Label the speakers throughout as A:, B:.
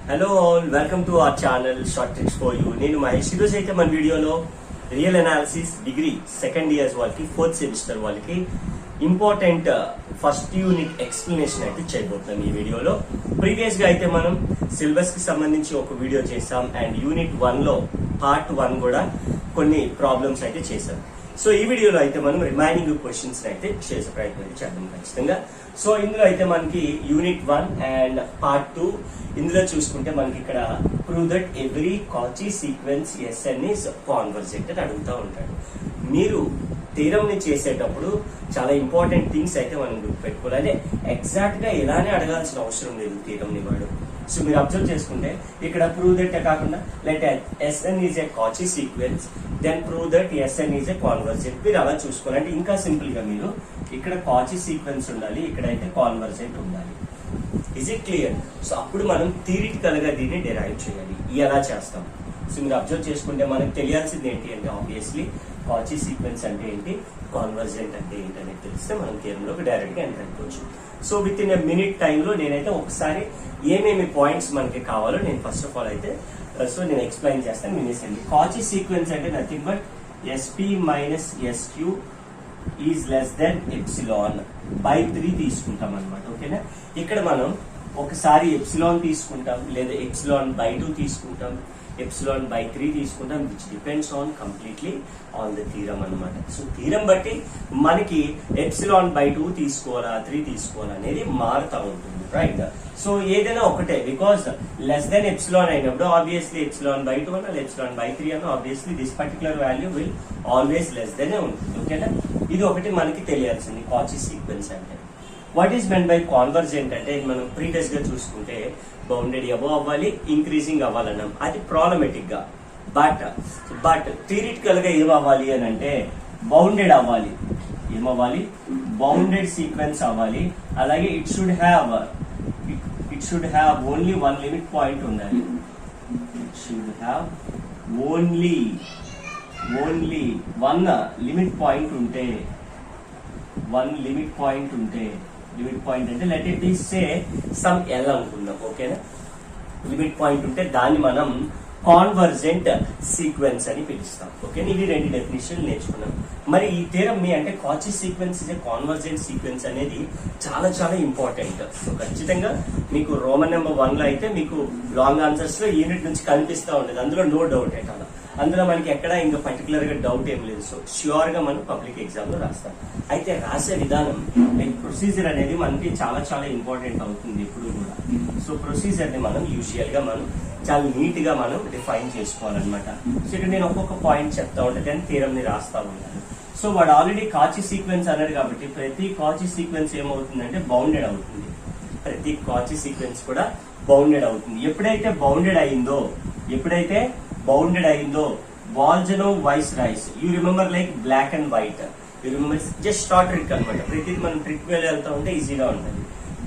A: Hello all, welcome to our channel short tricks for you. నేను మహేష్. ఈరోజు అయితే మన వీడియోలో real analysis degree second years వాళ్ళకి, ఫోర్త్ సెమిస్టర్ వాళ్ళకి ఇంపార్టెంట్ ఫస్ట్ యూనిట్ ఎక్స్ప్లెనేషన్ అయితే చేయబోతున్నాం ఈ వీడియోలో. ప్రీవియస్ గా అయితే మనం సిలబస్ కి సంబంధించి ఒక వీడియో చేసాం అండ్ యూనిట్ 1 లో పార్ట్ 1 కూడా కొన్ని ప్రాబ్లమ్స్ అయితే చేసాం. సో ఈ వీడియోలో అయితే మనం రిమైనింగ్ క్వశ్చన్స్ అయితే చేసే ప్రయత్నం చేద్దాం ఖచ్చితంగా. సో ఇందులో అయితే మనకి యూనిట్ 1 అండ్ పార్ట్ 2 ఇందులో చూసుకుంటే మనకి ఇక్కడ prove that every Cauchy sequence SN is convergent అని అడుగుతూ ఉంటాడు. మీరు థీరం ని చేసేటప్పుడు చాలా ఇంపార్టెంట్ థింగ్స్ అయితే మనం గుర్తుపెట్టుకోవాలి. అంటే ఎగ్జాక్ట్ గా ఇలానే అడగాల్సిన అవసరం లేదు థీరం ని వాడు. సో మీరు అబ్జర్వ్ చేసుకుంటే ఇక్కడ ప్రూవ్ దట్ కాకుండా like SN is a Cauchy sequence, then prove that SN is a convergent. మీరు అలా చూసుకోవాలి. అంటే ఇంకా సింపుల్ గా మీరు ఇక్కడ కాచీ సీక్వెన్స్ ఉండాలి, ఇక్కడైతే కాన్వర్జెంట్ ఉండాలి. Is it clear? సో అప్పుడు మనం థియరిటికల్ గా దీన్ని డిరైవ్ చేయాలి. ఎలా చేస్తాం? సో మీరు అబ్జర్వ్ చేసుకుంటే మనకు తెలియాల్సింది ఏంటి అంటే ఆబ్వియస్లీ కాచీ సీక్వెన్స్ అంటే ఏంటి, కాన్వర్జెంట్ అంటే ఏంటి అనేది తెలిస్తే మనం థియరంలోకి డైరెక్ట్ గా ఎంటర్ అయిపోవచ్చు. So with in a minute టైంలో నేనైతే ఒకసారి ఏమేమి పాయింట్స్ మనకి కావాలో నేను ఫస్ట్ ఆఫ్ ఆల్ అయితే సో నేను ఎక్స్ప్లెయిన్ చేస్తాను, వినేసండి. కాచీ సీక్వెన్స్ అంటే nothing but SP minus SQ is less than epsilon by 3 తీసుకుంటాం అనమాట. ఓకేనా? ఇక్కడ మనం ఒకసారి ఎప్సిలాన్ తీసుకుంటాం, లేదా ఎప్సిలాన్ బై 2 తీసుకుంటాం, ఎప్సిలాన్ బై 3 తీసుకుంటాం, which depends on completely on the theorem అనమాట. సో థీరం బట్టి మనకి ఎప్సిలాన్ బై 2 తీసుకోవాలా 3 తీసుకోవాలా అనేది మారుతూ ఉంటుంది, రైట్? సో ఏదైనా ఒకటే, బికాస్ లెస్ దెన్ ఎప్సిలాన్ అయినప్పుడు ఆబ్వియస్లీ ఎప్సిలాన్ బై 2 అన్నా ఎప్సిలాన్ బై 3 అన్నా obviously this particular value will always less than ఉంటుంది. ఓకేనా? ఇది ఒకటి మనకి తెలియాల్సింది కాచీ సీక్వెన్స్ అంటే. What is men by convergent అంటే మనం ప్రీవియస్ గా చూసుకుంటే బౌండెడ్ అబోవ్ అవ్వాలి, ఇంక్రీజింగ్ అవ్వాలన్నాం. అది ప్రాబ్లమెటిక్ గా. బట్ థియరిటికల్ గా ఏమవ్వాలి అని అంటే బౌండెడ్ అవ్వాలి. ఏమవ్వాలి? బౌండెడ్ సీక్వెన్స్ అవ్వాలి. అలాగే it should have only 1 limit point ఉండాలి. It should have only 1 limit point ఉంటే, 1 లిమిట్ పాయింట్ ఉంటే, లిమిట్ పాయింట్ అంటే let it is say some L అనుకుందాం. ఓకేనా? లిమిట్ పాయింట్ ఉంటే దాన్ని మనం కాన్వర్జెంట్ సీక్వెన్స్ అని పిలుస్తాం. ఓకే, ఇవి 2 డెఫినేషన్ నేర్చుకున్నాం. మరి ఈ థియరం మీ అంటే కాచీ sequence is a convergent sequence అనేది చాలా చాలా ఇంపార్టెంట్. సో ఖచ్చితంగా మీకు రోమన్ నెంబర్ 1 లో అయితే మీకు లాంగ్ ఆన్సర్స్ లో యూనిట్ నుంచి కనిపిస్తూ ఉండేది, అందులో నో డౌట్ ఎట్ అలా. అందులో మనకి ఎక్కడ ఇంకా పర్టికులర్ గా డౌట్ ఏం లేదు. సో ష్యూర్ గా మనం పబ్లిక్ ఎగ్జామ్ లో రాస్తాం. అయితే రాసే విధానం లైక్ ప్రొసీజర్ అనేది మనకి చాలా చాలా ఇంపార్టెంట్ అవుతుంది ఎప్పుడు కూడా. సో ప్రొసీజర్ ని మనం యూజువల్ గా మనం చాలా నీట్ గా మనం డిఫైన్ చేసుకోవాలన్నమాట. సో ఇక్కడ నేను ఒక్కొక్క పాయింట్ చెప్తా ఉంటాను కానీ థీరం ని రాస్తా ఉంటాను. సో వాడు ఆల్రెడీ కాచీ సీక్వెన్స్ అన్నాడు కాబట్టి ప్రతి కాచీ సీక్వెన్స్ ఏమవుతుందంటే బౌండెడ్ అవుతుంది. ప్రతి కాచీ సీక్వెన్స్ కూడా బౌండెడ్ అవుతుంది. ఎప్పుడైతే బౌండెడ్ అయిందో Bolzano Weierstrass, you remember like black and white, you remember just short trick అనమాట. ప్రతిది మనం ట్రిక్ వెళ్తా ఉంటే ఈజీగా ఉంటుంది.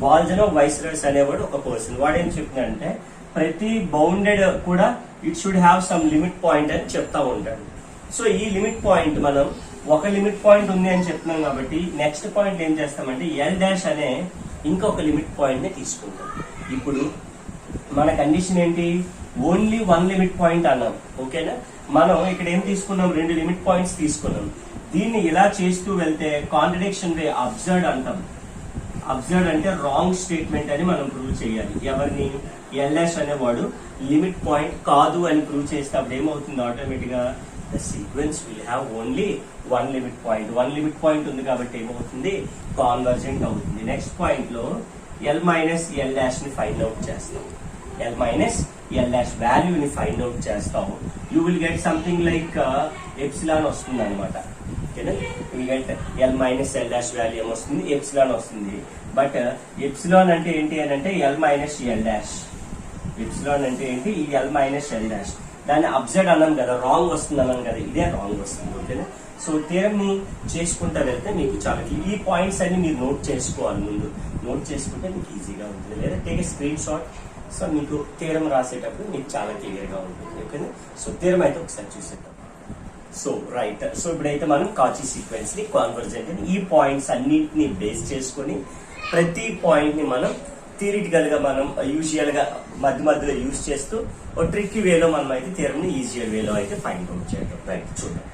A: వాల్జనో వైస్ రైస్ అనేవాడు ఒక పర్సన్. వాడు ఏం చెప్తున్నాడంటే ప్రతి బౌండెడ్ కూడా it should have some limit point అని చెప్తా ఉంటాడు. సో ఈ లిమిట్ పాయింట్ మనం ఒక లిమిట్ పాయింట్ ఉంది అని చెప్తున్నాం కాబట్టి నెక్స్ట్ పాయింట్ ఏం చేస్తామంటే ఎల్ డాష్ అనే ఇంకొక లిమిట్ పాయింట్ ని తీసుకుంటాం. ఇప్పుడు మన కండిషన్ ఏంటి? ఓన్లీ 1 లిమిట్ పాయింట్ అన్నాం. ఓకేనా? మనం ఇక్కడ ఏం తీసుకున్నాం? 2 లిమిట్ పాయింట్స్ తీసుకున్నాం. దీన్ని ఇలా చేస్తూ వెళ్తే కాంట్రడిక్షన్ వే అబ్సర్డ్ అంటాం. అబ్సర్డ్ అంటే రాంగ్ స్టేట్మెంట్ అని మనం ప్రూవ్ చేయాలి. ఎవరిని? ఎల్ఎస్ అనేవాడు లిమిట్ పాయింట్ కాదు అని ప్రూవ్ చేస్తే అప్పుడు ఏమవుతుంది? ఆటోమేటిక్ గా the sequence will have only 1 limit point. 1 limit point ఉంది కాబట్టి ఏమవుతుంది? కాన్వర్జెంట్ అవుతుంది. నెక్స్ట్ పాయింట్ లో ఎల్ మైనస్ ఎల్ డాష్ ని ఫైండ్ అవుట్ చేస్తాం. ఎల్ మైనస్ ఎల్ డాష్ వాల్యూని ఫైండ్ అవుట్ చేస్తాము. You will get something like epsilon వస్తుంది అనమాట. ఓకేనా? Will get L minus L dash value ఏమొస్తుంది? ఎప్సిలాన్ వస్తుంది. బట్ ఎప్సిలాన్ అంటే ఏంటి అని అంటే L minus L dash. Epsilon అంటే ఏంటి? ఈ ఎల్ మైనస్ ఎల్ డాష్. దాన్ని అబ్జర్డ్ అన్నాం కదా, రాంగ్ వస్తుంది అన్నాం కదా, ఇదే రాంగ్ వస్తుంది. ఓకేనా? సో థియరం ని చేసుకుంటా వెళ్తే మీకు చాలా ఈ పాయింట్స్ అన్ని మీరు నోట్ చేసుకోవాలి. ముందు నోట్ చేసుకుంటే మీకు ఈజీగా ఉంటుంది, లేదా take a screen shot. So మీకు థియరం రాసేటప్పుడు మీకు చాలా క్లియర్ గా ఉంటుంది. ఓకేనా? సో థియరం అయితే ఒకసారి చూసేద్దాం. So right. సో ఇప్పుడైతే మనం కాచీ సీక్వెన్స్ ని కాన్వర్జెంట్ ఈ పాయింట్స్ అన్నింటినీ బేస్ చేసుకొని ప్రతి పాయింట్ ని మనం థియరిటికల్ గా మనం యూజువల్ గా మధ్య మధ్యలో యూజ్ చేస్తూ ఒక ట్రిక్ వేలో మనం అయితే థియరమ్ ని ఈజియర్ వేలో అయితే ఫైండ్ అవుట్ చేయడం. రైట్, చూద్దాం.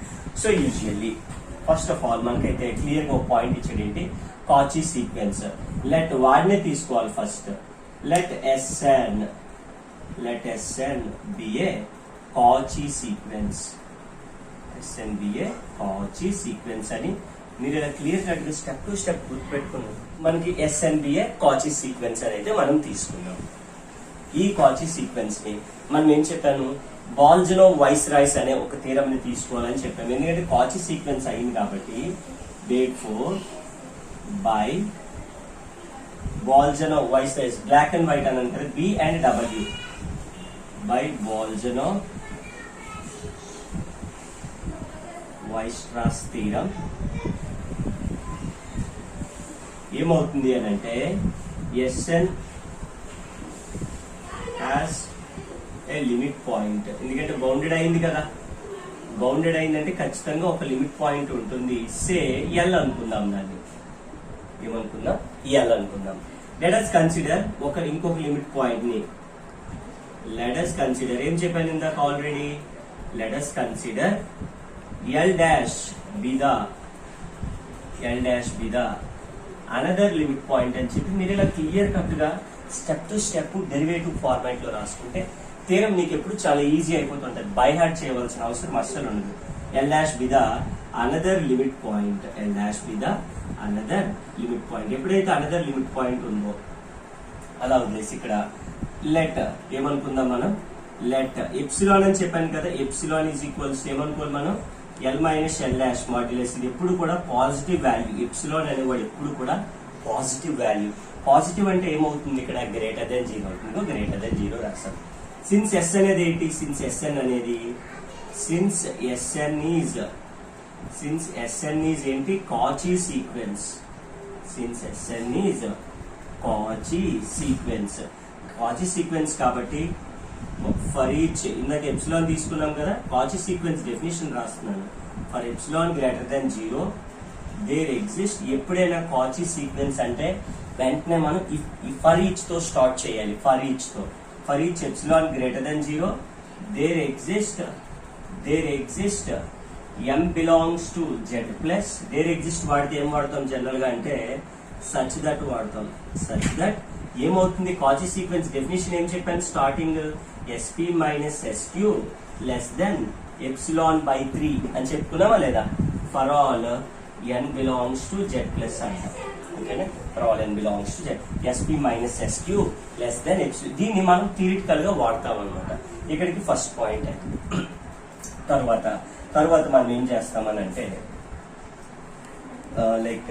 A: So usually first of all మనకైతే క్లియర్ గా ఒక పాయింట్ ఇచ్చాడు, ఏంటి కాచీ సీక్వెన్స్. లెట్ వాడినే తీసుకోవాలి ఫస్ట్. లెట్ ఎస్ఎన్ బి ఏ కాచీ సీక్వెన్స్. ఎస్ఎన్ బి ఏ కాచీ సీక్వెన్స్ అని మీరు ఇలా క్లియర్ కట్ గా స్టెప్ టు స్టెప్ గుర్తుపెట్టుకున్నాం. మనకి ఎస్ఎన్బిఏ కాచీ సీక్వెన్స్ అయితే మనం తీసుకున్నాం. ఈ కాచీ సీక్వెన్స్ ని మనం ఏం చెప్పాను, బాల్జనో వైస్ రాయ్స్ అనే ఒక థీరం ని తీసుకోవాలని చెప్పాము. ఎందుకంటే కాచీ సీక్వెన్స్ అయింది కాబట్టి therefore by Bolzano Weierstrass, black and white అని అంటారు, B and W, by Bolzano Weierstrass theorem ఏమవుతుంది అని అంటే SN has a limit point. ఎందుకంటే బౌండెడ్ అయింది కదా, బౌండెడ్ అయిందంటే ఖచ్చితంగా ఒక లిమిట్ పాయింట్ ఉంటుంది. సే ఎల్ అనుకుందాం, దాన్ని ఏమనుకుందాం, ఎల్ అనుకుందాం. లెట్ us కన్సిడర్ ఇంకొక లిమిట్ పాయింట్ ని. లెట్ us కన్సిడర్, ఏం చెప్పాను ఇందాక already, let us consider L dash be the another limit point అని చెప్పి మీరు ఇలా క్లియర్ కట్ గా step to step derivative format లో రాసుకుంటే థీరం నీకు ఎప్పుడు చాలా ఈజీ అయిపోతుంటది. బై హార్ట్ చేయవలసిన అవసరం అస్సలు ఉండదు. L dash be the another limit point, L dash be the another limit point. ఎప్పుడైతే అనదర్ లిమిట్ పాయింట్ ఉందో అలా వదిలేసి ఇక్కడ లెట్ ఏమనుకుందాం మనం, లెట్ ఎప్సిలాన్ అని చెప్పాను కదా, ఎప్సిలాన్ ఈజ్ ఈక్వల్స్ ఏమనుకోవాలి మనం, L minus L dash modulus. ఇది ఎప్పుడు కూడా పాజిటివ్ వాల్యూ, ఎప్సిలాన్ అనేవాడు ఎప్పుడు కూడా పాజిటివ్ వాల్యూ. పాజిటివ్ అంటే ఏమవుతుంది, ఇక్కడ గ్రేటర్ దెన్ 0 అవుతుందో, గ్రేటర్ దెన్ 0 రాస్తాం. సిన్స్ ఎస్ అనేది ఏంటి, సిన్స్ ఎస్ఎన్ ఈజ్ ఏంటి, Cauchy sequence. Since SN is Cauchy sequence, Cauchy sequence కాబట్టి ఫర్ ఈచ్, ఇందాక ఎప్సిలాన్ తీసుకున్నాం కదా, కాచీ సీక్వెన్స్ డెఫినేషన్ రాస్తున్నాను. For epsilon greater than 0 there exist. ఎప్పుడైనా కాచీ సీక్వెన్స్ అంటే వెంటనే మనం ఫర్ ఈచ్ తో స్టార్ట్ చేయాలి. For each epsilon greater than 0 there exist m belongs to z plus. There exist వాడితే ఏం వాడతాం జనరల్ గా అంటే సచ్ దట్ వాడతాం. సచ్ దట్ ఏమవుతుంది, కాచీ సీక్వెన్స్ డెఫినేషన్ ఏం చెప్పాను స్టార్టింగ్, sp మైనస్ sq less than epsilon by 3 అని చెప్పుకున్నామా లేదా. For all n belongs to z plus అంటాం. ఓకేనా, for all n belongs to z, sp మైనస్ sq లెస్ దెన్ ఎప్సిలాన్. దీన్ని మనం థియరిటికల్ గా వాడతాం అనమాట. ఇక్కడికి ఫస్ట్ పాయింట్. తర్వాత మనం ఏం చేస్తామని అంటే like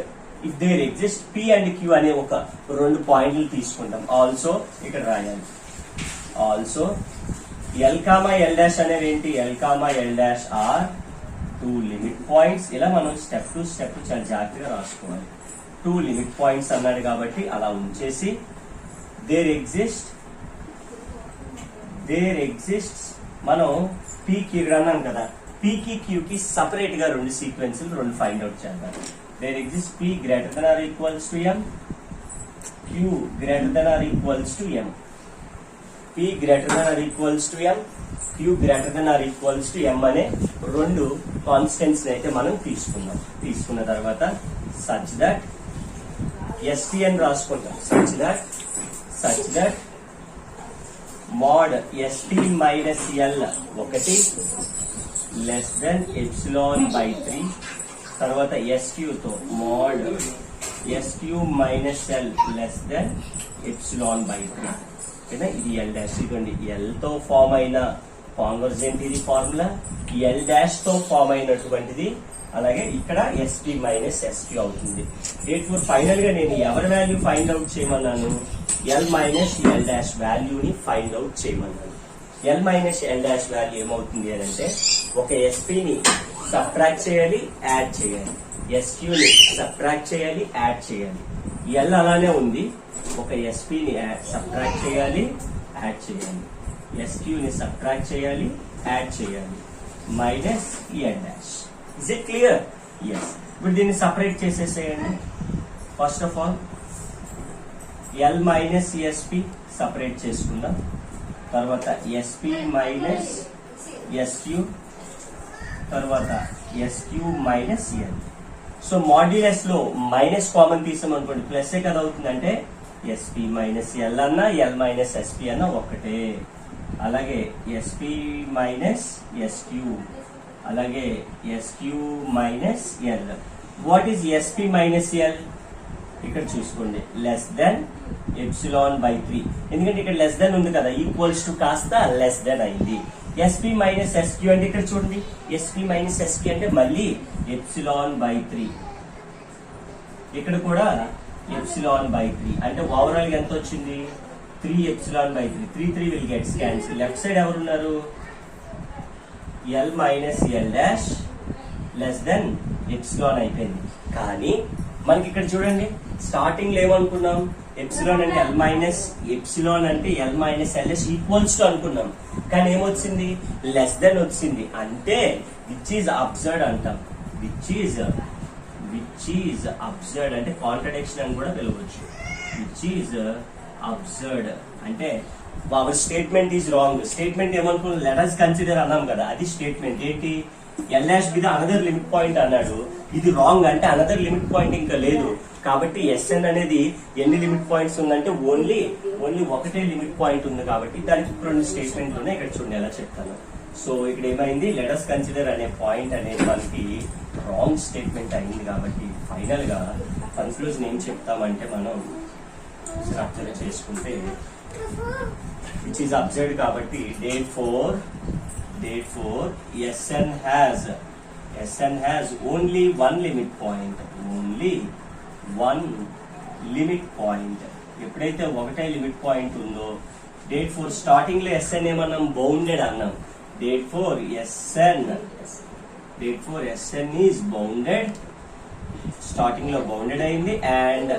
A: if there exist p and q అనే ఒక 2 పాయింట్లు తీసుకుంటాం. ఆల్సో ఇక్కడ రాయాలి, also L comma L dash అనేవి ఏంటి, L comma L dash are 2 limit points. ఇలా మనం స్టెప్ టు స్టెప్ చాలా జాగ్రత్తగా రాసుకోవాలి. 2 లిమిట్ పాయింట్స్ అన్నాడు కాబట్టి అలా ఉంచేసి దేర్ ఎగ్జిస్ట్ మనం p కి అన్నాం కదా, p కి q కి సపరేట్ గా 2 సీక్వెన్సులు 2 ఫైండ్ అవుట్ చేద్దాం. There exist p greater than or equals to m, q greater than or equals to m. p greater than or equals to m, q greater than or equals to m అనే 2 constants అయితే మనం తీసుకున్న తర్వాత such that st అని రాసుకుంటాం. Such that mod st minus l 1 less than epsilon by 3. తర్వాత sq తో mod sq minus l less than epsilon by 3. ఓకేనా, ఇది l డాష్. ఇదిగోండి l తో ఫామ్ అయిన కాన్వర్జెంట్ ఇది ఫార్ములా, l డాష్ తో ఫామ్ అయినటువంటిది, అలాగే ఇక్కడ sp మైనస్ sq అవుతుంది. ఫైనల్ గా నేను ఎవరి వాల్యూ ఫైండ్ అవుట్ చేయమన్నాను, l మైనస్ l డాష్ వాల్యూని ఫైండ్ అవుట్ చేయమన్నాను. l minus l dash value ఏమవుతుంది అని అంటే ఒక sp ని సబ్ట్రాక్ట్ చేయాలి, యాడ్ చేయాలి, sq ని సబ్ట్రాక్ట్ చేయాలి, యాడ్ చేయాలి. l అలానే ఉంది, ఒక sp ని సబ్ట్రాక్ట్ చేయాలి, యాడ్ చేయాలి, sq ని సబ్ట్రాక్ట్ చేయాలి, యాడ్ చేయాలి, minus l dash. Is it clear? Yes. ఇప్పుడు దీన్ని సపరేట్ చేసేసేయండి. First of all L minus SP separate చేసుకుందాం. తర్వాత ఎస్పి మైనస్ ఎస్క్యూ, తర్వాత SQ minus L. So modulus లో మైనస్ కామన్ తీసాం అనుకోండి, ప్లస్ కదా అవుతుంది. అంటే ఎస్పి మైనస్ ఎల్ అన్నా ఎల్ మైనస్ ఎస్పి అన్నా ఒకటే. అలాగే ఎస్పి మైనస్ ఎస్క్యూ, అలాగే SQ minus L. What is SP minus L? ఇక్కడ చూసుకోండి, లెస్ దెన్ ఎప్సిలాన్ బై 3. ఎందుకంటే ఇక్కడ లెస్ దెన్ ఉంది కదా, ఈక్వల్స్ టు కాస్త లెస్ దెన్ అయింది. ఎస్పి మైనస్ ఎస్క్యూ అంటే ఇక్కడ చూడండి, ఎస్పి మైనస్ ఎస్క్యూ అంటే మళ్ళీ ఎప్సిలాన్ బై 3. ఇక్కడ కూడా ఎప్సిలాన్ బై 3 అంటే ఓవరాల్ గా ఎంత వచ్చింది? 3 epsilon by 3. 3 will gets cancel. Left side ఎవరున్నారు? L minus L dash less than epsilon అయిపోయింది. కానీ మనకి ఇక్కడ చూడండి, స్టార్టింగ్ లో ఏమనుకున్నాం? ఎప్సిలాన్ అంటే ఎల్ మైనస్, ఎప్సిలాన్ అంటే L minus LS equals to అనుకున్నాం. కానీ ఏమొచ్చింది? లెస్ దెన్ వచ్చింది. అంటే విచ్ ఈజ్ అబ్సర్డ్ అంటాం. విచ్ ఈజ్ అబ్సర్డ్ అంటే కాంట్రడిక్షన్ అని కూడా పిలవచ్చు. విచ్ ఈజ్ అబ్సర్డ్ అంటే our statement is wrong. Statement ఏమనుకున్నాం? లెట్ us కన్సిడర్ అన్నాం కదా, అది స్టేట్మెంట్. ఏంటి? ఎల్ డాష్ మీద అనదర్ లిమిట్ పాయింట్ అన్నాడు, ఇది రాంగ్. అంటే అనదర్ లిమిట్ పాయింట్ ఇంకా లేదు. కాబట్టి ఎస్ఎన్ అనేది ఎన్ని లిమిట్ పాయింట్స్ ఉందంటే ఓన్లీ ఒకటే లిమిట్ పాయింట్ ఉంది. కాబట్టి దానికి రెండు స్టేట్మెంట్లు ఉన్నాయి. ఇక్కడ చూడండి ఎలా చెప్తాను. సో ఇక్కడ ఏమైంది? లెట్ us కన్సిడర్ అనే పాయింట్ అనేది మనకి రాంగ్ స్టేట్మెంట్ అయింది. కాబట్టి ఫైనల్ గా కన్క్లూజన్ ఏం చెప్తామంటే, మనం అబ్జర్వ్ చేసుకుంటే విచ్ ఈజ్ అబ్జర్వ్డ్ కాబట్టి therefore SN has only one limit point. ఎప్పుడైతే ఒకటే లిమిట్ పాయింట్ ఉందో, therefore స్టార్టింగ్ లో SN ఏమన్నాం? బౌండెడ్ అన్నాం. therefore SN is bounded. Starting లో బౌండెడ్ అయింది. And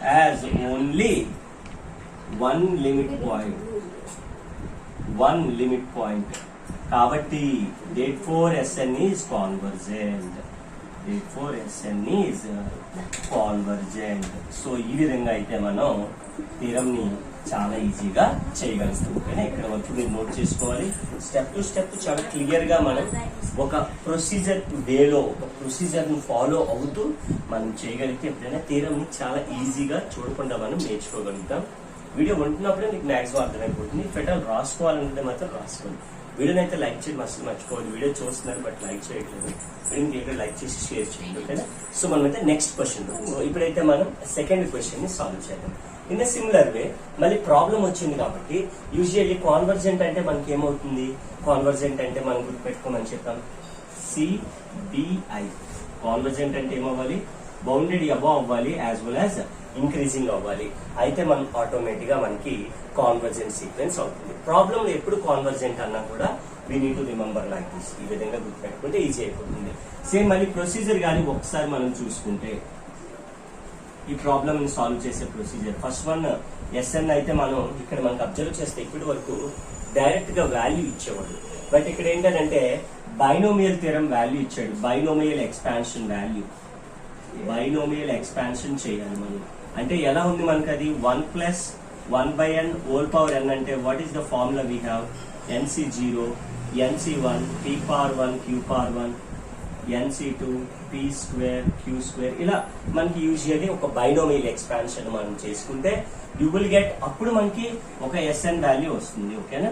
A: has only one limit point. కాబట్టి therefore SN is convergent. So ఈ విధంగా అయితే మనం థీరం ని చాలా ఈజీగా చేయగలుగుతాం. ఓకేనా? ఇక్కడ వరకు మీరు నోట్ చేసుకోవాలి. స్టెప్ టు స్టెప్ చాలా క్లియర్ గా మనం ఒక ప్రొసీజర్ వేలో ఒక ప్రొసీజర్ ను ఫాలో అవుతూ మనం చేయగలిగితే ఎప్పుడైనా థీరం ని చాలా ఈజీగా చూడకుండా మనం నేర్చుకోగలుగుతాం. వీడియో ఉంటున్నప్పుడే మీకు మ్యాక్సిమం అర్థమైపోతుంది. ఫెటల్ రాసుకోవాలంటే మాత్రం రాసుకోండి. వీడియోని అయితే లైక్ చేయడం అసలు మర్చిపోవాలి. వీడియో చూస్తున్నారు బట్ లైక్ చేయట్లేదు. వీడియోని లైక్ చేసి షేర్ చేయండి. ఓకేనా? సో మనం అయితే నెక్స్ట్ క్వశ్చన్, ఇప్పుడైతే మనం సెకండ్ క్వశ్చన్ ని సాల్వ్ చేద్దాం. ఇన్ సిమిలర్ వే మళ్ళీ ప్రాబ్లం వచ్చింది కాబట్టి యూజువల్లీ కాన్వర్జెంట్ అంటే మనకి ఏమవుతుంది? కాన్వర్జెంట్ అంటే మనం గుర్తుపెట్టుకోమని చెప్పాం, CBI. కాన్వర్జెంట్ అంటే ఏమవ్వాలి? బౌండెడ్ అబౌవ్ అవ్వాలి యాజ్ వెల్ యాజ్ ఇంక్రీజింగ్ అవ్వాలి. అయితే మనం ఆటోమేటిక్ గా మనకి కాన్వర్జెంట్ సీక్వెన్స్ అవుతుంది. ప్రాబ్లం లో ఎప్పుడు కాన్వర్జెంట్ అన్నా కూడా we need to remember like this. ఈ విధంగా గుర్తుపెట్టుకుంటే ఈజీ అయిపోతుంది. సేమ్ మళ్ళీ ప్రొసీజర్ కానీ ఒకసారి మనం చూసుకుంటే, ఈ ప్రాబ్లం ని సాల్వ్ చేసే ప్రొసీజర్ ఫస్ట్ వన్ ఎస్ఎన్ అయితే మనం ఇక్కడ మనకు అబ్జర్వ్ చేస్తే ఇప్పటి వరకు డైరెక్ట్ గా వాల్యూ ఇచ్చేవాడు. బట్ ఇక్కడ ఏంటంటే బైనోమియల్ థియరం వాల్యూ ఇచ్చాడు. బైనోమియల్ ఎక్స్పాన్షన్ చేయాలి మనం. అంటే ఎలా ఉంది మనకి అది? 1 + 1/n హోల్ పవర్ n అంటే what is the formula we have? NC0 NC1 P⁴1 Q⁴1 NC2 P² Q². ఇలా మనకి యూజువల్లీ ఒక బైనోమియల్ ఎక్స్పాన్షన్ మనం చేసుకుంటే యూ విల్ గెట్, అప్పుడు మనకి ఒక SN వాల్యూ వస్తుంది. ఓకేనా?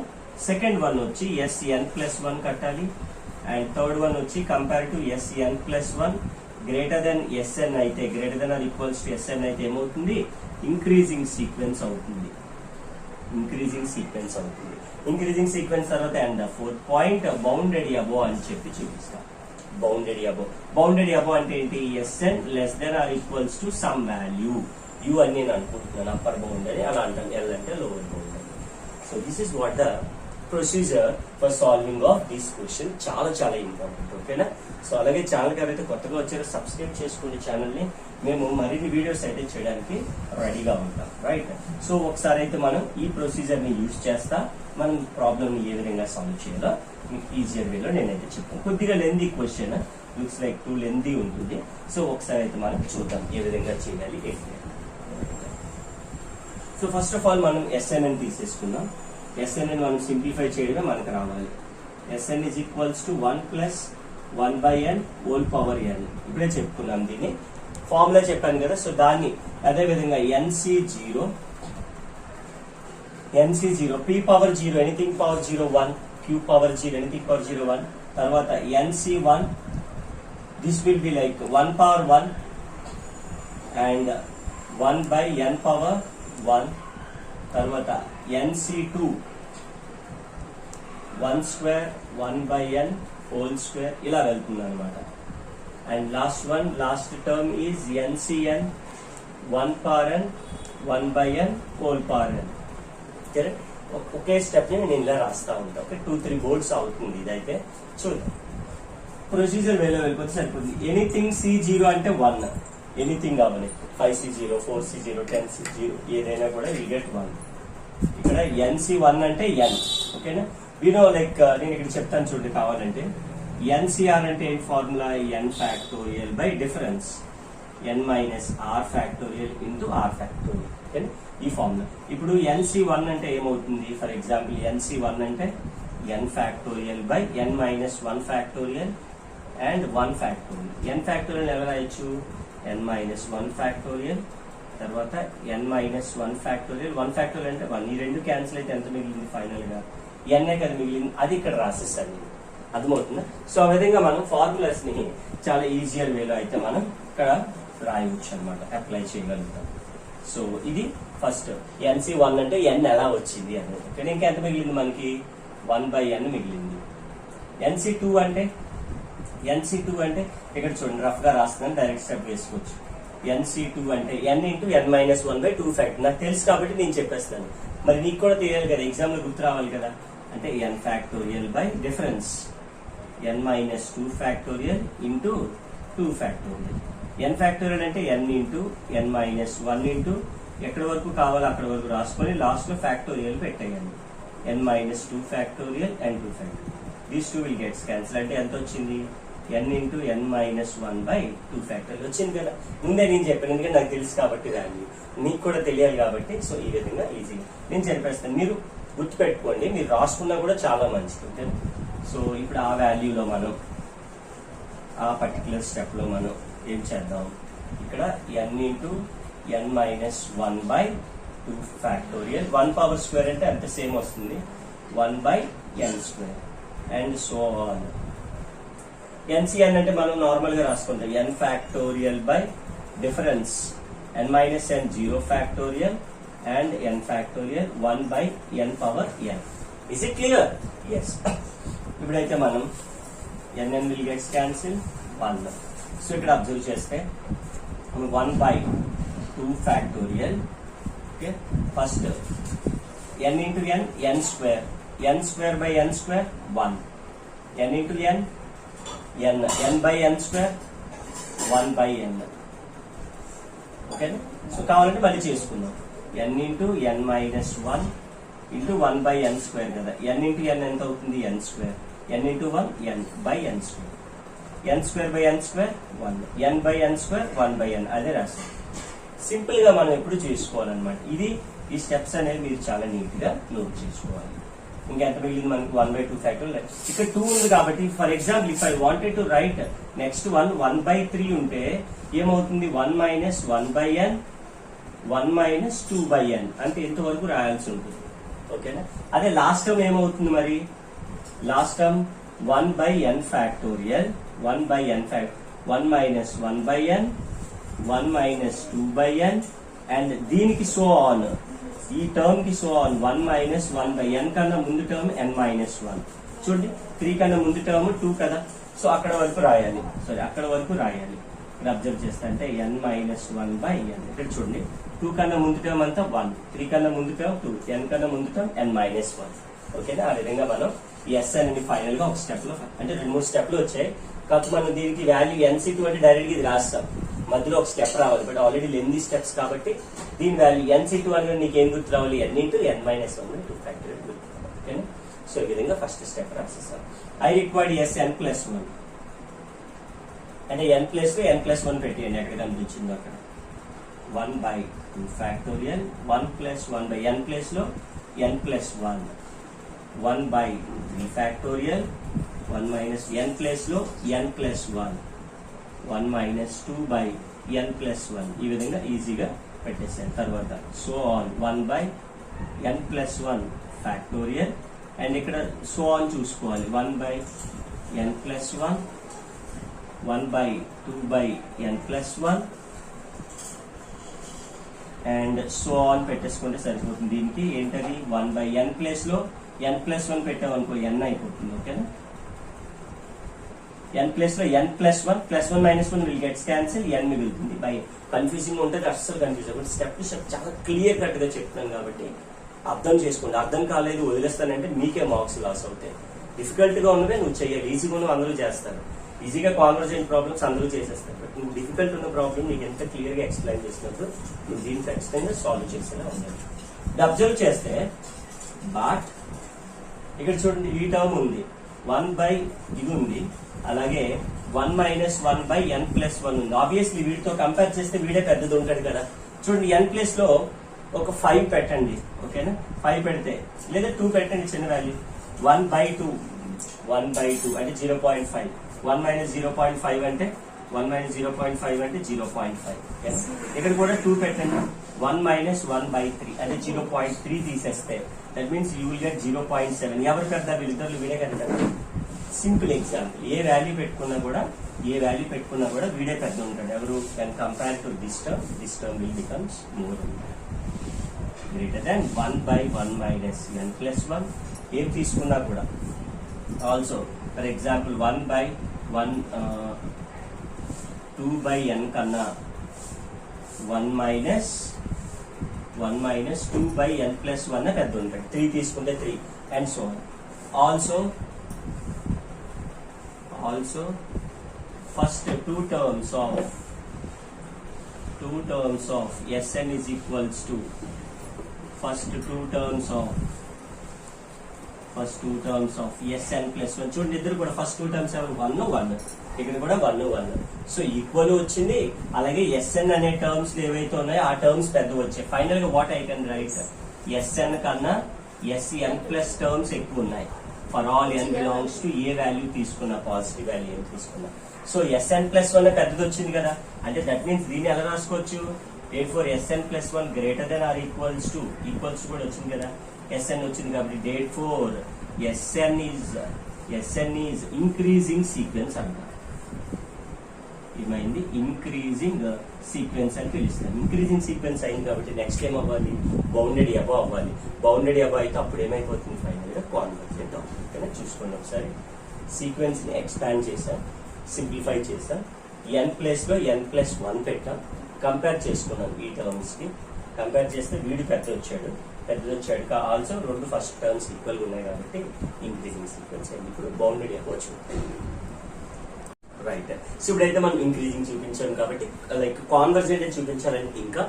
A: సెకండ్ వన్ వచ్చి SN+1 కట్టాలి. అండ్ థర్డ్ వన్ వచ్చి compare to SN+1 greater than SN అయితే, greater than or equals to SN అయితే ఏమవుతుంది? ఇంక్రీజింగ్ సీక్వెన్స్ అవుతుంది. ఇంక్రీజింగ్ సీక్వెన్స్ తర్వాత and fourth point bounded above అని చెప్పి చూపిస్తాం. బౌండెడ్ అబోవ్ అంటే ఏంటి? SN less than or equals to some value. U అని నేను అనుకుంటున్నాను, అప్పర్ బౌండ్ అని అలా అంటాం. L అంటే lower bound. So this is what the procedure for solving of this question. చాలా చాలా ఇంపార్టెంట్. ఓకేనా? సో అలాగే ఛానల్ కి ఎవరైతే కొత్తగా వచ్చారో సబ్స్క్రైబ్ చేసుకోండి ఛానల్ ని. మేము మరిన్ని వీడియోస్ అయితే చేయడానికి రెడీగా ఉంటాం. రైట్? సో ఒకసారి అయితే మనం ఈ ప్రొసీజర్ ని యూజ్ చేస్తా మనం ప్రాబ్లమ్ ని ఏ విధంగా సాల్వ్ చేయాలో మీకు ఈజియర్ వేలో నేనైతే చెప్తాను. కొద్దిగా lengthy question, looks like two lengthy ఉంటుంది. సో ఒకసారి అయితే మనం చూద్దాం ఏ విధంగా చేయాలి ఏంటి. సో ఫస్ట్ ఆఫ్ ఆల్ మనం SNని తీసేసుకుందాం. SNని మనం సింప్లిఫై చేయడమే మనకు రావాలి. SN is equals to 1 plus 1 by n whole power n. ఇప్పుడే చెప్పుకున్నాం దీన్ని, ఫార్ములా చెప్పాను కదా. సో దాన్ని అదే విధంగా NC0 p power 0 anything power 0 1, q power 0 anything power 0 1, తర్వాత NC1 this will be like 1 power 1 and 1 by n power 1, తర్వాత NC2 1 square 1 by n whole square ఇలా వెళ్తుంది అనమాట. And last term is NCN 1 power n 1 by n whole power n. Okay step ని నేను ఇలా రాస్తా ఉంటా. ఓకే, 2-3 బోర్డ్స్ అవుతుంది ఇదైతే. చూద్దాం, ప్రొసీజర్ వేలో వెళ్ళిపోతే సరిపోతుంది. ఎనీథింగ్ C0 అంటే 1, ఎనీథింగ్ కావాలి. 5C0 4C0 10C0 ఏదైనా కూడా విల్ గెట్ 1. ఇక్కడ NC1 అంటే n. ఓకేనా, లైక్ నేను ఇక్కడ చెప్తాను చూడండి కావాలంటే. NCR అంటే ఏంటి formula? n factorial by difference n minus r factorial into r factorial. ఓకేనా, ఈ ఫార్ములా. ఇప్పుడు NC1 అంటే ఏమవుతుంది? ఫర్ ఎగ్జాంపుల్ NC1 అంటే n factorial by n minus 1 factorial and 1 factorial. n factorial ఎలా రాయొచ్చు? n మైనస్ 1 ఫ్యాక్టోరియల్ తర్వాత n మైనస్ 1 ఫ్యాక్టోరియల్. 1 ఫ్యాక్టోరియల్ అంటే 1. ఈ రెండు క్యాన్సిల్ అయితే ఎంత మిగిలింది? ఫైనల్ గా n కదా మిగిలింది. అది ఇక్కడ రాసేసాను, అర్థమవుతుందా? సో ఆ విధంగా మనం ఫార్ములాస్ ని చాలా ఈజియర్ వేలో అయితే మనం ఇక్కడ రాయవచ్చు అనమాట, అప్లై చేయగలుగుతాం. సో ఇది ఫస్ట్ NC1 అంటే n ఎలా వచ్చింది అనేది. ఇక్కడ ఇంకా ఎంత మిగిలింది మనకి? 1 by n మిగిలింది. NC2 అంటే ఇక్కడ చూడండి, రఫ్ గా రాస్తున్నాను, డైరెక్ట్ స్టెప్ వేసుకోవచ్చు. NC2 అంటే n into n minus 1 by 2 factor. నాకు తెలుసు కాబట్టి నేను చెప్పేస్తాను, మరి నీకు కూడా తెలియాలి కదా, ఎగ్జామ్ లో గుర్తు రావాలి కదా. అంటే n factorial by difference n minus 2 factorial into 2 factorial. n factorial అంటే n into n minus 1 into ఎక్కడి వరకు కావాలో అక్కడ వరకు రాసుకొని లాస్ట్ లో ఫ్యాక్టోరియల్ పెట్టేయండి. n minus 2 factorial and 2 factorial. These 2 will gets cancel. అంటే ఎంత వచ్చింది? n into n minus 1 by 2 factorial వచ్చింది కదా. ముందే నేను చెప్పాను, ఎందుకంటే నాకు తెలుసు కాబట్టి వాల్యూ మీకు కూడా తెలియాలి కాబట్టి. సో ఈ విధంగా ఈజీగా నేను చెప్పేస్తాను, మీరు గుర్తుపెట్టుకోండి, మీరు రాసుకున్నా కూడా చాలా మంచిది. ఓకే, సో ఇప్పుడు ఆ వాల్యూలో మనం ఆ పర్టికులర్ స్టెప్ లో మనం ఏం చేద్దాం? ఇక్కడ n into n minus 1 by 2 factorial. 1 power square అంటే అంత సేమ్ వస్తుంది, 1 by n square and so on. NCN అంటే మనం నార్మల్ గా రాసుకుంటాం, n factorial by difference n minus n 0 factorial and n factorial 1 by n power n. Is it clear? Yes. ఇప్పుడైతే మనం n will gets cancel 1. So ఇక్కడ observe చేస్తే 1 by 2 factorial. Okay, first n into n n square, n square by n square 1, n into n n by n square 1 by n. ఓకేనా, so కావాలంటే మళ్ళీ చేసుకుందాం. n into n minus 1 into 1 by n square కదా. n into n ఎంత అవుతుంది? n square. n into 1 n by n square. n square by n square 1, n by n square 1 by n. అదే రాస్తాం. Simple గా మనం ఎప్పుడు చేసుకోవాలన్నమాట. ఇది ఈ స్టెప్స్ అనేది మీరు చాలా నీట్ గా నోట్ చేసుకోవాలి. ఇంకెంత మిగిలింది మనకి? 1 by 2 ఫ్యాక్టోరియల్. ఇక్కడ 2 ఉంది కాబట్టి for example if I wanted to right next 1 by 3 ఉంటే ఏమవుతుంది? 1 minus 1 by n 1 minus 2 by n అంటే ఇంతవరకు రాయాల్సి ఉంటుంది. ఓకేనా, అదే లాస్ట్ టర్మ్ ఏమవుతుంది మరి? Last term 1 by n factorial 1 by n fact 1 minus 1 by n 1 minus 2 by n and దీనికి సో ఆన్, ఈ టర్మ్ కి so on 1 minus 1 by n కన్నా ముందు టర్మ్ n మైనస్ 1. చూడండి, 3 కన్నా ముందు టర్మ్ 2 కదా. సో అక్కడ వరకు రాయాలి, అక్కడ వరకు రాయాలి. ఇక్కడ అబ్జర్వ్ చేస్తే అంటే n మైనస్ 1 by n. ఇక్కడ చూడండి, 2 కన్నా ముందు టర్మ్ అంతా 1, 3 కన్నా ముందు టర్మ్ 2, n కన్నా ముందు టర్మ్ n మైనస్ 1. ఓకేనా, ఆ విధంగా మనం ఈ S అనేది ఫైనల్ గా ఒక స్టెప్ లో, అంటే 2-3 స్టెప్లు వచ్చాయి కాబట్టి మనం దీనికి వాల్యూ NC2 అంటే డైరెక్ట్ గా ఇది రాస్తాం, మధ్యలో ఒక స్టెప్ రావాలి. బట్ ఆల్రెడీ లెందీ స్టెప్స్ కాబట్టి దీని వాల్యూ NC2 అనేది నీకు ఏం గుర్తు రావాలి? n into n minus 1 2 factorial గుర్తు. ఓకేనా, సో ఈ విధంగా ఫస్ట్ స్టెప్ రాసేస్తాం. I required SN plus 1. అంటే ఎన్ ప్లేస్ లో ఎన్ ప్లస్ వన్ పెట్టేయండి ఎక్కడ కనిపించిందో అక్కడ 1/2 ఫ్యాక్టోరియల్ 1 ప్లస్ 1 ఎన్ ప్లేస్ లో ఎన్ ప్లస్ 1/3 ఫ్యాక్టోరియల్ 1 మైనస్ ఎన్ ప్లేస్ లో ఎన్ ప్లస్ 1 మైనస్ 2/n ప్లస్ 1 ఈ విధంగా ఈజీగా పెట్టేసాను. తర్వాత so on 1/n plus 1 factorial and ఇక్కడ సో ఆన్ చూసుకోవాలి 1/n plus 1 1/2/n plus 1 and so on పెట్టేసుకుంటే సరిపోతుంది. దీనికి ఏంటది 1/n ప్లేస్ లో n ప్లస్ 1 పెట్టామనుకో n అయిపోతుంది. ఓకేనా, n ప్లేస్ లో n plus 1 plus 1 minus 1 will gets cancel n మిగులుతుంది. బై కన్ఫ్యూజింగ్ ఉంటుంది, అస్సలు కన్ఫ్యూజ్ అవ్వదు. స్టెప్ టు స్టెప్ చాలా క్లియర్ కట్ గా చెప్తున్నాను కాబట్టి అర్థం చేసుకోండి. అర్థం కాలేదు వదిలేస్తానంటే మీకే మార్క్స్ లాస్ అవుతాయి. డిఫికల్ట్ గా ఉన్నవే నువ్వు చేయాలి, ఈజీగా ఉన్నవి అందరూ చేస్తారు. ఈజీగా కాన్వర్జెంట్ ప్రాబ్లమ్స్ అందరూ చేసేస్తారు. బట్ నువ్వు డిఫికల్ట్ ఉన్న ప్రాబ్లమ్ నీకు ఎంత క్లియర్ గా ఎక్స్ప్లెయిన్ చేసినప్పుడు నువ్వు దీన్ని ఖచ్చితంగా సాల్వ్ చేసేలా ఉండాలి. ఇది అబ్జర్వ్ చేస్తే బట్ ఇక్కడ చూడండి ఈ టర్మ్ ఉంది 1 ఇది ఉంది, అలాగే 1 మైనస్ 1/n ప్లస్ 1 ఉంది. ఆబ్వియస్లీ వీటితో కంపేర్ చేస్తే వీడే పెద్దది ఉంటాడు కదా. చూడండి n ప్లేస్ లో ఒక 5 పెట్టండి. ఓకేనా, 5 పెడితే లేదా 2 పెట్టండి చిన్న వాల్యూ 1/2 అంటే 0.5 1 మైనస్ 0.5 అంటే 1 మైనస్ 0.5 అంటే 0.5. ఇక్కడ కూడా 2 పెట్టండి 1 మైనస్ 1/3 అంటే 0.3 తీసేస్తే that means you will get 0.7. ఎవరు పెద్ద వీళ్ళిద్దరు వీడే కదా. సింపుల్ ఎగ్జాంపుల్, ఏ వాల్యూ పెట్టుకున్నా కూడా వీడే పెద్ద ఉంటాడు. ఎవరు can compare to this term will becomes more greater than 1/1 minus n plus 1. ఏం తీసుకున్నా కూడా ఆల్సో ఫర్ ఎగ్జాంపుల్ 2/n కన్నా 1 మైనస్ 2/n ప్లస్ 1 పెద్ద ఉంటాడు. 3 తీసుకుంటే 3 and so also first two terms of Sn is equals to first two terms of Sn plus 1. చూడండి ఇద్దరు కూడా ఫస్ట్ 2 టర్మ్స్ 1 ఇక్కడ కూడా 1. సో ఈక్వల్ వచ్చింది. అలాగే Sn అనే టర్మ్స్ ఏవైతే ఉన్నాయో ఆ టర్మ్స్ పెద్ద వచ్చాయి. ఫైనల్ గా what I can write Sn కన్నా Sn ప్లస్ టర్మ్స్ ఎక్కువ ఉన్నాయి. For all n belongs to A value తీసుకున్నా, పాజిటివ్ వాల్యూ ఏం తీసుకున్నా. సో Sn ప్లస్ 1 పెద్దది వచ్చింది కదా, అంటే దట్ మీన్స్ దీన్ని ఎలా రాసుకోవచ్చు, therefore Sn plus 1 greater than or equals to కూడా వచ్చింది కదా, Sn వచ్చింది కాబట్టి therefore Sn is increasing sequence అంటారు. ఏమైంది, ఇంక్రీజింగ్ సీక్వెన్స్ అని పిలుస్తాం. ఇంక్రీజింగ్ సీక్వెన్స్ అయింది కాబట్టి నెక్స్ట్ ఏం అవ్వాలి, బౌండెడ్ అబౌవ్ అవ్వాలి. బౌండెడ్ అబౌవ్ అయితే అప్పుడు ఏమైపోతుంది, ఫైనల్ గా కాన్వర్జెంట్ అవుతుంది. కానీ చూసుకోండి ఒకసారి, సీక్వెన్స్ ని ఎక్స్పాండ్ చేసాం, సింప్లిఫై చేసాం, n ప్లేస్ లో n ప్లస్ 1 పెట్టాం, కంపేర్ చేసుకున్నాం. ఈ టర్మ్స్ కి కంపేర్ చేస్తే వీడు పెద్ద వచ్చాడు. ఆల్సో రెండు ఫస్ట్ టర్మ్స్ ఈక్వల్ గా ఉన్నాయి కాబట్టి ఇంక్రీజింగ్ సీక్వెన్స్ అయింది. ఇప్పుడు బౌండెడ్ అవ్వచ్చు. రైట్, సో ఇప్పుడైతే మనం ఇంక్రీజింగ్ చూపించాం కాబట్టి లైక్ కాన్వర్జెంట్ చూపించాలంటే ఇంకా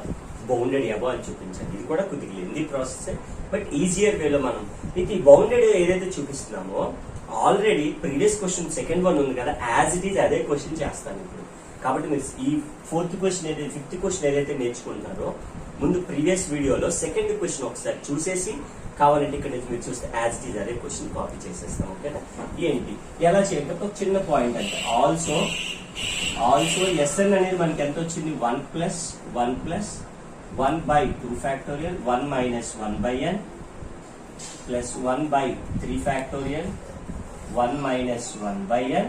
A: బౌండెడ్ అబౌవ్ అని చూపించాలి. ఇది కూడా కొద్దిగా లెందీ ప్రాసెస్, బట్ ఈజియర్ వేలో మనం మీకు ఈ బౌండెడ్ ఏదైతే చూపిస్తున్నామో already previous question second one ఉంది కదా, యాజ్ ఇట్ ఈజ్ అదే క్వశ్చన్ చేస్తాను ఇప్పుడు. కాబట్టి మీరు ఈ ఫిఫ్త్ క్వశ్చన్ ఏదైతే నేర్చుకుంటున్నారో ముందు ప్రీవియస్ వీడియోలో సెకండ్ క్వశ్చన్ ఒకసారి చూసేసి కావాలంటే ఇక్కడ నుంచి మీరు చూస్తే యాజ్ ఇట్ ఈజ్ అదే క్వశ్చన్ కాపీ చేసేస్తాం. ఓకేనా, ఏంటి ఎలా చేయాలి ఒక చిన్న పాయింట్ అంటే ఆల్సో Sn అనేది మనకి ఎంత వచ్చింది, 1 plus 1/2 factorial 1 minus 1/n plus 1/3 factorial 1 minus 1/n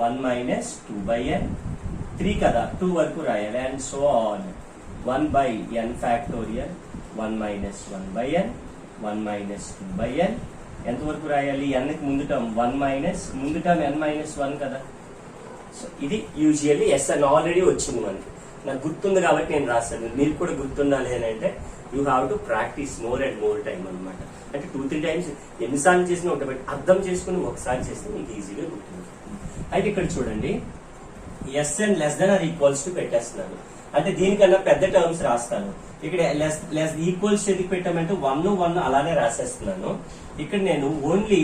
A: 1 minus 2/n 3 కదా, 2 వరకు రాయాలి and so on 1/n factorial 1 minus 1/n 1 minus 2/n ఎంత వరకు రాయాలి, n కి ముందు టర్మ్ 1 మైనస్ ముందు టర్మ్ n మైనస్ 1 కదా. సో ఇది యూజువల్లీ Sn ఆల్రెడీ వచ్చింది మనకి, నాకు గుర్తుంది కాబట్టి నేను రాశాను. మీరు కూడా గుర్తుండాలి అని అంటే you have to practice more and more time అనమాట. అంటే 2-3 టైమ్స్ ఎన్నిసార్లు చేసినా ఒకటి బట్టి అర్థం చేసుకుని ఒకసారి చేస్తే మీకు ఈజీగా గుర్తుంది. అయితే ఇక్కడ చూడండి Sn less than or equals to పెట్టేస్తున్నాను, అంటే దీనికన్నా పెద్ద టర్మ్స్ రాస్తాను. ఇక్కడ లెస్ ఈక్వల్స్ ఎందుకు పెట్టామంటే 1 అలానే రాసేస్తున్నాను. ఇక్కడ నేను ఓన్లీ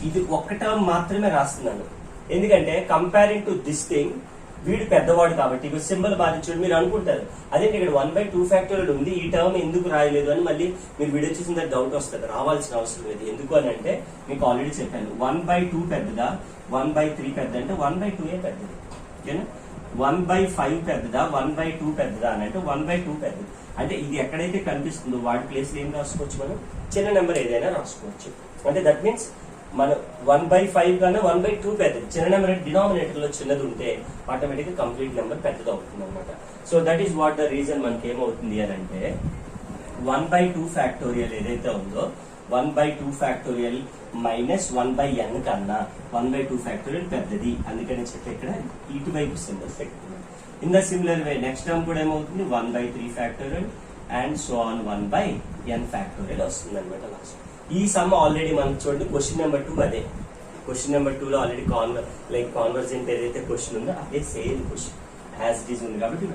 A: ఇది ఒక్క టర్మ్ మాత్రమే రాస్తున్నాను, ఎందుకంటే కంపేరింగ్ టు దిస్ థింగ్ వీడు పెద్దవాడు కాబట్టి ఇక సింబల్ బాధించాడు మీరు అనుకుంటారు అదేంటి ఇక్కడ 1/2 ఫ్యాక్టోరియల్ ఉంది ఈ టర్మ్ ఎందుకు రాయలేదు అని మళ్ళీ మీరు వీడియో చూసిన తర్వాత డౌట్ వస్తుంది. రావాల్సిన అవసరం లేదు. ఎందుకు అని అంటే మీకు ఆల్రెడీ చెప్పాను 1/2 పెద్దదా 1/3 పెద్ద అంటే 1/2 పెద్దది. ఓకేనా 1/5 పెద్దదా 1/2 పెద్దదా అని అంటే 1/2 పెద్దది. అంటే ఇది ఎక్కడైతే కనిపిస్తుందో వాటి ప్లేస్ లో ఏం రాసుకోవచ్చు మనం చిన్న నెంబర్ ఏదైనా రాసుకోవచ్చు. అంటే దట్ మీన్స్ మనం 1/5 కన్నా 1/2 పెద్దది. చిన్న నెంబర్ డినామినేటర్ లో చిన్నది ఉంటే ఆటోమేటిక్ గా కంప్లీట్ నెంబర్ పెద్దది అవుతుంది అనమాట. So that is what the reason మనకి ఏమవుతుంది అని అంటే 1/2 ఫ్యాక్టోరియల్ ఏదైతే ఉందో 1/2 ఫ్యాక్టోరియల్ మైనస్ 1/n కన్నా 1/2 ఫ్యాక్టోరియల్ పెద్దది. అందుకని చెప్పి ఇక్కడ ఇటువైపు సింబల్ పెట్టుకున్నాం. In the similar way next term కూడా ఏమవుతుంది 1/3 factorial and so on 1/n factorial వస్తుంది అనమాట లాస్ట్. ఈ సమ్ ఆల్రెడీ మనం చూడండి క్వశ్చన్ నెంబర్ 2 అదే. క్వశ్చన్ నెంబర్ 2 లో ఆల్రెడీ కాన్వర్జెంట్ ఏదైతే క్వశ్చన్ ఉందో అదే same question as it is ఉంది కాబట్టి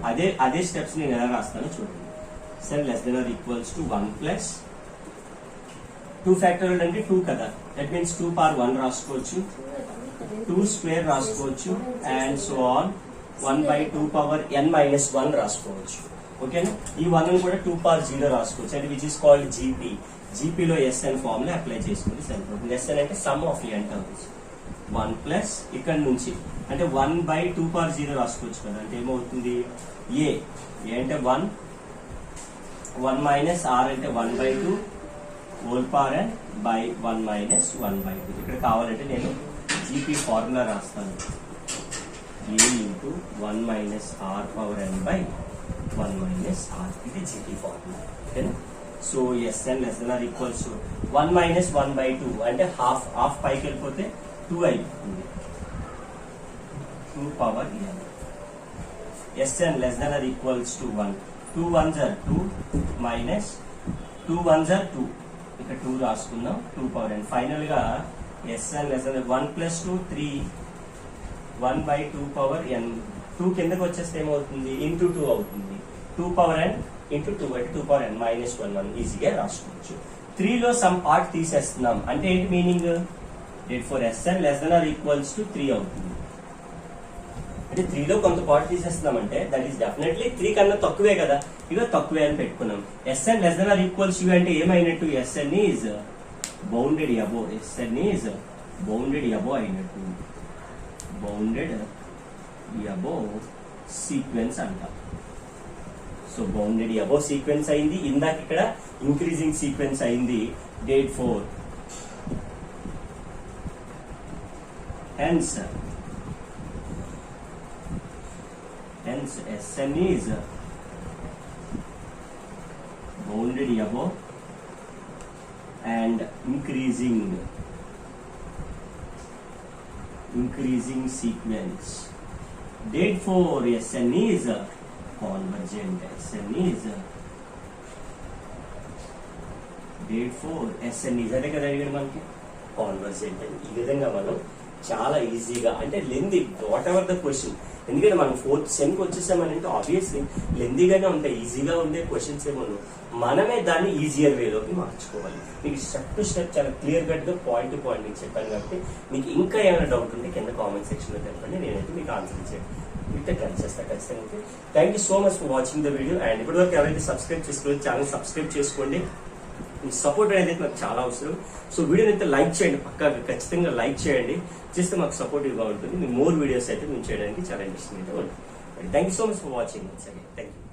A: అదే స్టెప్స్ నేను ఎలా రాస్తానో చూడండి. సరే less than or equals to 1 plus 2 factorial అంటే 2 కదా. దట్ మీన్స్ 2 పవర్ 1 రాసుకోవచ్చు 2 స్క్వేర్ రాసుకోవచ్చు and so on 1/2 power n minus 1 రాసుకోవచ్చు. ఓకేనా ఈ 1 కూడా 2 పవర్ 0 రాసుకోవచ్చు అంటే విచ్ ఇస్ కాల్డ్ జీపీ. జీపీలో ఎస్ఎన్ ఫార్మ్ లో అప్లై చేసుకుని సరిపోతుంది. ఎస్ఎన్ అంటే sum of N terms 1 plus ఇక్కడ నుంచి అంటే 1/2 పవర్ 0 రాసుకోవచ్చు కదా. అంటే ఏమవుతుంది ఏ అంటే 1 మైనస్ ఆర్ అంటే 1/2 whole power n by 1 minus 1/2. ఇక్కడ కావాలంటే నేను జీపీ ఫార్ములా రాస్తాను A into 1 minus R power n by 1 minus R. ఇది జీపీ ఫార్ములా. ఓకేనా so SN less than or equals 1 minus 1/2 అంటే హాఫ్ పైకి వెళ్ళిపోతే 2 అయిపోతుంది 2 power n. SN less than or equals to 1 2 1s are 2 minus 2 1s are 2 ఇక్కడ 2 రాసుకుందాం 2 power n. Final గా SN less than 1 plus 2 3 1/2 power n. 2 కిందకి వచ్చేస్తే ఏమవుతుంది ఇంటూ 2 అవుతుంది 2 పవర్ n ఇంటూ 2 అంటే 2 పవర్ n మైనస్ 1 మనం ఈజీగా రాసుకోవచ్చు. 3 లో సమ్ పార్ట్ తీసేస్తున్నాం అంటే ఏంటి meaning for SN less than or equals to 3 అవుతుంది. అంటే 3 లో కొంత పార్ట్ తీసేస్తున్నాం అంటే దట్ ఈస్ డెఫినెట్లీ 3 కన్నా తక్కువే కదా. ఇక తక్కువే అని పెట్టుకున్నాం. SN less than or equals U అంటే ఏమైనట్టు SN is bounded above. SN is bounded above అయినట్టు. బౌండెడ్ అబో సీక్వెన్స్ అంటాం. సో బౌండెడ్ అబోవ్ సీక్వెన్స్ అయింది. ఇందాక ఇక్కడ ఇంక్రీజింగ్ సీక్వెన్స్ అయింది డేట్ 4. hence Sn is bounded above and increasing sequence. Therefore Sn is convergent. Sn is therefore Sn is అదే కదా అడిగాడు మనకి కాన్వర్జెంట్ అని. ఈ విధంగా మనం చాలా ఈజీగా అంటే lengthy what ever the question, ఎందుకంటే మనం 4th సెమ్కి వచ్చేసామనంటే ఆబ్వియస్లీ లెందీగానే ఉంటాయి, ఈజీగా ఉండే క్వశ్చన్స్ ఏమో మనమే దాన్ని ఈజియర్ వేలోకి మార్చుకోవాలి. మీకు స్టెప్ టు స్టెప్ చాలా క్లియర్ కట్ గా పాయింట్ టు పాయింట్ మీకు చెప్పాను కాబట్టి మీకు ఇంకా ఏమైనా డౌట్ ఉంటే కింద కామెంట్ సెక్షన్ లో తెలపండి, నేనైతే మీకు ఆన్సర్ ఇచ్చేది ట్రై చేస్తా ఖచ్చితంగా. Thank you so much for watching the video. And ఇప్పటివరకు ఎవరైతే సబ్స్క్రైబ్ చేసుకోవాలి ఛానల్ సబ్స్క్రైబ్ చేసుకోండి. మీ సపోర్ట్ అనేది నాకు చాలా అవసరం. సో వీడియోని అయితే లైక్ చేయండి, పక్కాగా ఖచ్చితంగా లైక్ చేయండి, చేస్తే మాకు సపోర్టివ్గా ఉంటుంది. మీ మోర్ వీడియోస్ అయితే మేము చేయడానికి చాలా ఇంట్రెస్టింగ్ అయితే ఉంటుంది. Thank you so much for watching. Thank you.